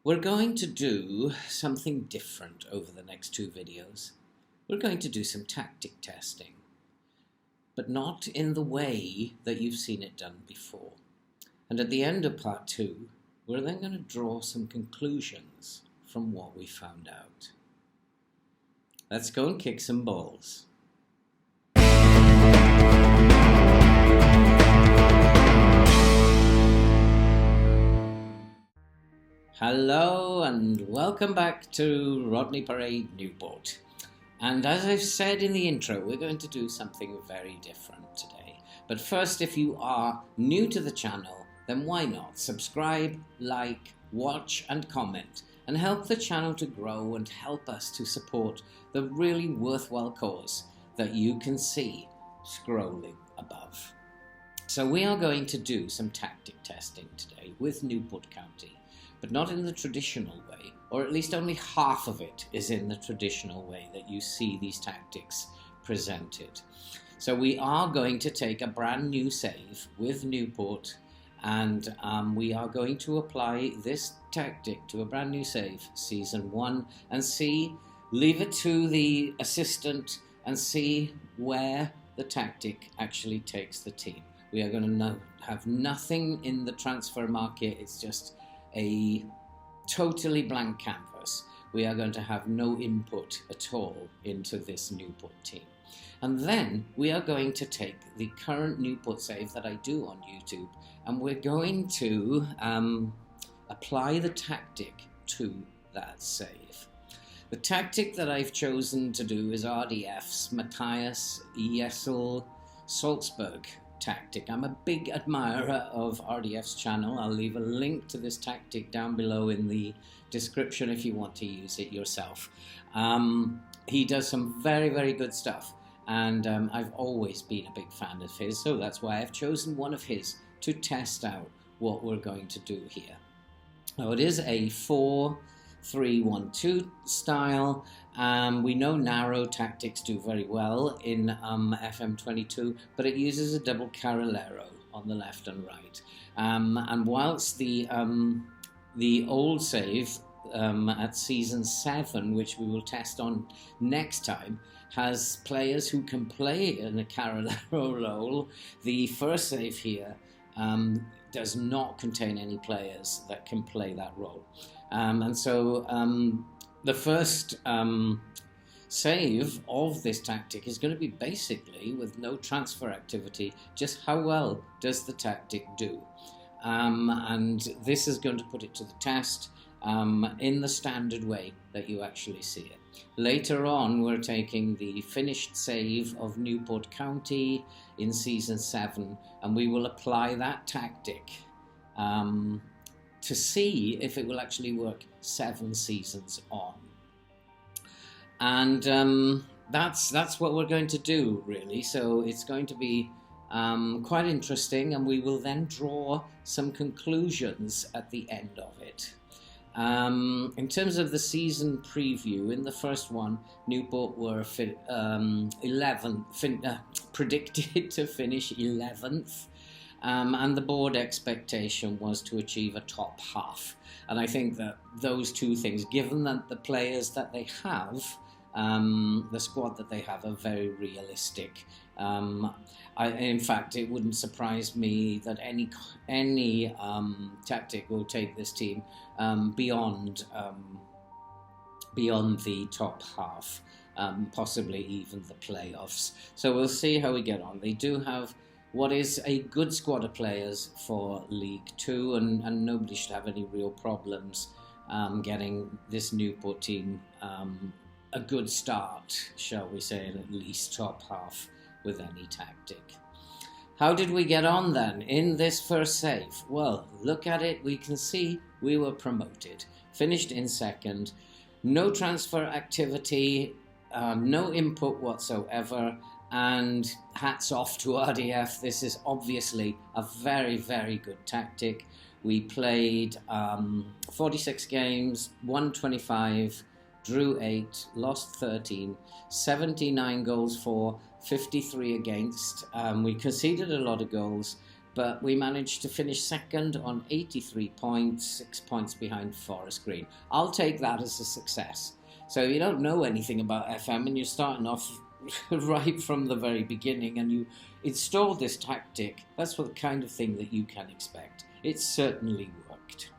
We're going to do something different over the next two videos. We're going to do some tactic testing, but not in the way that you've seen it done before. And at the end of part two, we're then going to draw some conclusions from what we found out. Let's go and kick some balls. Hello and welcome back to Rodney Parade Newport. And as I've said in the intro, we're going to do something very different today. But first, if you are new to the channel, then why not subscribe, like, watch and comment and help the channel to grow and help us to support the really worthwhile cause that you can see scrolling above. So we are going to do some tactic testing today with Newport County. But not in the traditional way, or at least only half of it is in the traditional way that you see these tactics presented. So we are going to take a brand new save with Newport, and we are going to apply this tactic to a brand new save, season 1, and leave it to the assistant and see where the tactic actually takes the team. We are going to have nothing in the transfer market, it's just a totally blank canvas. We are going to have no input at all into this Newport team. And then we are going to take the current Newport save that I do on YouTube, and we're going to apply the tactic to that save. The tactic that I've chosen to do is RDF's Matthias Jesel Salzburg tactic. I'm a big admirer of RDF's channel. I'll leave a link to this tactic down below in the description if you want to use it yourself. He does some very, very good stuff, and I've always been a big fan of his, so that's why I've chosen one of his to test out what we're going to do here. Now, it is a 4-3-1-2 style. We know narrow tactics do very well in FM22, but it uses a double carrilero on the left and right. And whilst the old save at season 7, which we will test on next time, has players who can play in a carrilero role, the first save here does not contain any players that can play that role. And so the first save of this tactic is going to be basically, with no transfer activity, just how well does the tactic do. And this is going to put it to the test in the standard way that you actually see it. Later on, we're taking the finished save of Newport County in season 7, and we will apply that tactic to see if it will actually work 7 seasons on. And that's what we're going to do, really. So it's going to be quite interesting, and we will then draw some conclusions at the end of it. In terms of the season preview, in the first one, Newport were predicted to finish 11th. And the board expectation was to achieve a top half. And I think that those two things, given that the players that they have, the squad that they have, are very realistic. In fact, it wouldn't surprise me that any tactic will take this team beyond the top half, possibly even the playoffs. So we'll see how we get on. They do have what is a good squad of players for League 2, and nobody should have any real problems getting this Newport team a good start, shall we say, in at least top half with any tactic. How did we get on then in this first save? Well, look at it, we can see we were promoted, finished in 2nd, no transfer activity, no input whatsoever, and hats off to RDF. This is obviously a very, very good tactic. We played 46 games, won 25, drew 8, lost 13, 79 goals for, 53 against. We conceded a lot of goals, but we managed to finish second on 83 points, 6 points behind Forest Green. I'll take that as a success. So you don't know anything about FM and you're starting off right from the very beginning and you install this tactic. That's the kind of thing that you can expect. It certainly worked.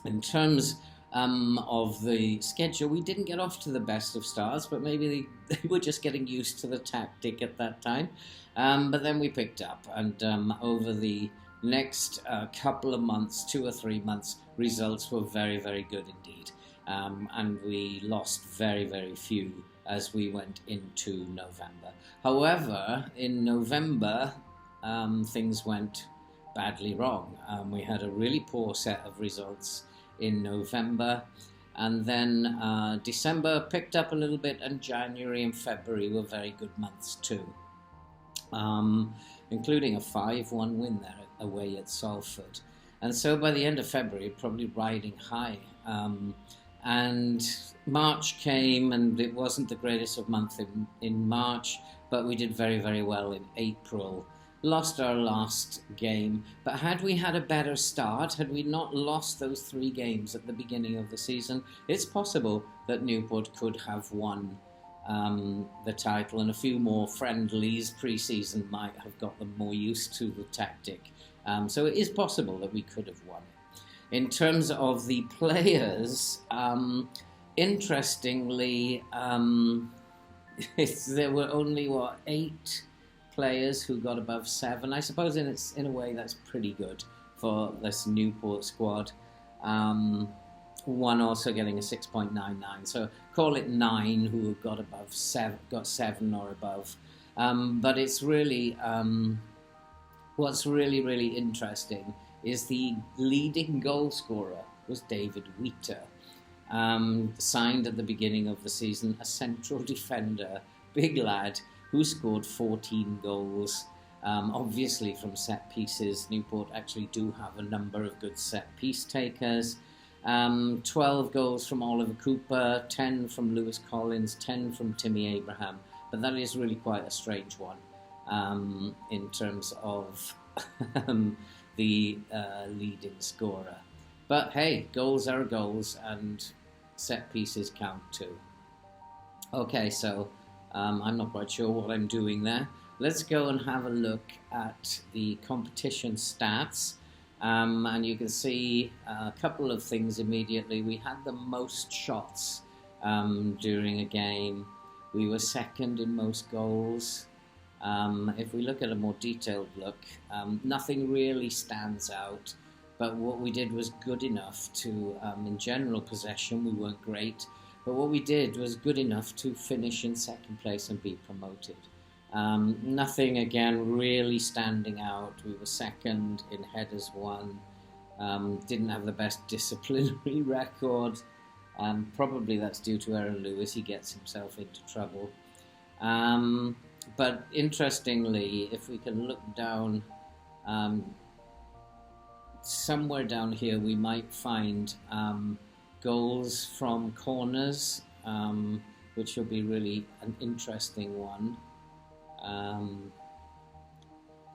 In terms of the schedule, we didn't get off to the best of starts, but maybe they were just getting used to the tactic at that time. But then we picked up, and over the next couple of months, 2 or 3 months, results were very, very good indeed. And we lost very, very few as we went into November. However, in November, things went badly wrong. We had a really poor set of results in November, and then December picked up a little bit, and January and February were very good months too, including a 5-1 win there away at Salzburg. And so by the end of February, probably riding high. And March came, and it wasn't the greatest of months in March, but we did very, very well in April. Lost our last game, but had we had a better start, had we not lost those 3 games at the beginning of the season, it's possible that Newport could have won the title, and a few more friendlies pre-season might have got them more used to the tactic. So it is possible that we could have won it. In terms of the players, interestingly, there were only, 8 players who got above 7. I suppose in a way that's pretty good for this Newport squad. One also getting a 6.99, so call it 9 who got above 7, got 7 or above. But it's really what's really, really interesting is the leading goal scorer was David Wheater, signed at the beginning of the season, a central defender, big lad, who scored 14 goals, obviously from set pieces. Newport actually do have a number of good set piece takers. 12 goals from Oliver Cooper, 10 from Lewis Collins, 10 from Timmy Abraham, but that is really quite a strange one in terms of the leading scorer. But hey, goals are goals, and set pieces count too. Okay, so I'm not quite sure what I'm doing there. Let's go and have a look at the competition stats. And you can see a couple of things immediately. We had the most shots during a game. We were second in most goals. If we look at a more detailed look, nothing really stands out. But what we did was good enough to, in general possession, we weren't great. But what we did was good enough to finish in second place and be promoted. Nothing, again, really standing out. We were second in headers won. Didn't have the best disciplinary record. Probably that's due to Aaron Lewis. He gets himself into trouble. But interestingly, if we can look down, somewhere down here we might find goals from corners, which will be really an interesting one.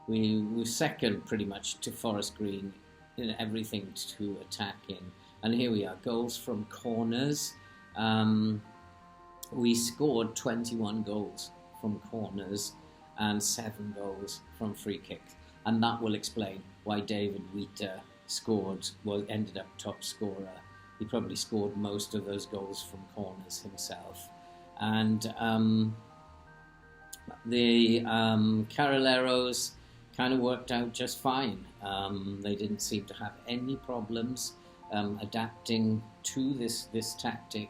We were second pretty much to Forest Green in everything to attack in. And here we are, goals from corners. We scored 21 goals from corners and 7 goals from free kicks. And that will explain why David Wheater ended up top scorer. He probably scored most of those goals from corners himself. And the Carrilleros kind of worked out just fine. They didn't seem to have any problems adapting to this tactic,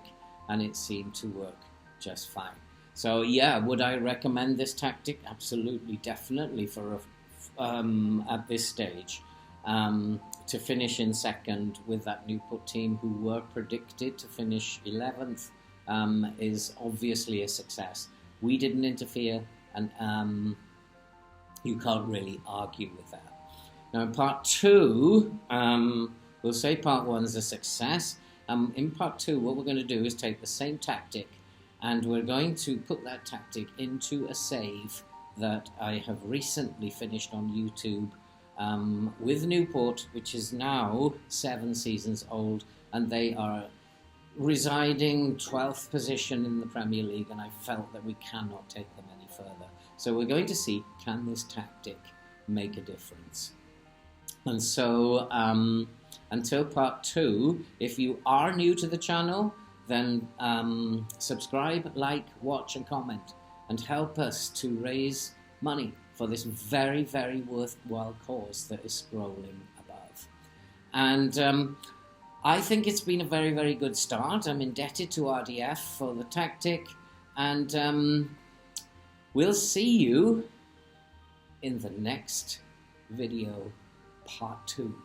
and it seemed to work just fine. So yeah, would I recommend this tactic? Absolutely, definitely for at this stage. To finish in second with that Newport team who were predicted to finish 11th is obviously a success. We didn't interfere, and you can't really argue with that. Now in part 2, we'll say part 1 is a success. In part 2, what we're going to do is take the same tactic, and we're going to put that tactic into a save that I have recently finished on YouTube. with Newport, which is now 7 seasons old, and they are residing 12th position in the Premier League, and I felt that we cannot take them any further. So we're going to see, can this tactic make a difference? And so until part 2, if you are new to the channel, then subscribe, like, watch and comment, and help us to raise money for this very, very worthwhile cause that is scrolling above. And I think it's been a very, very good start. I'm indebted to RDF for the tactic, and we'll see you in the next video, part 2.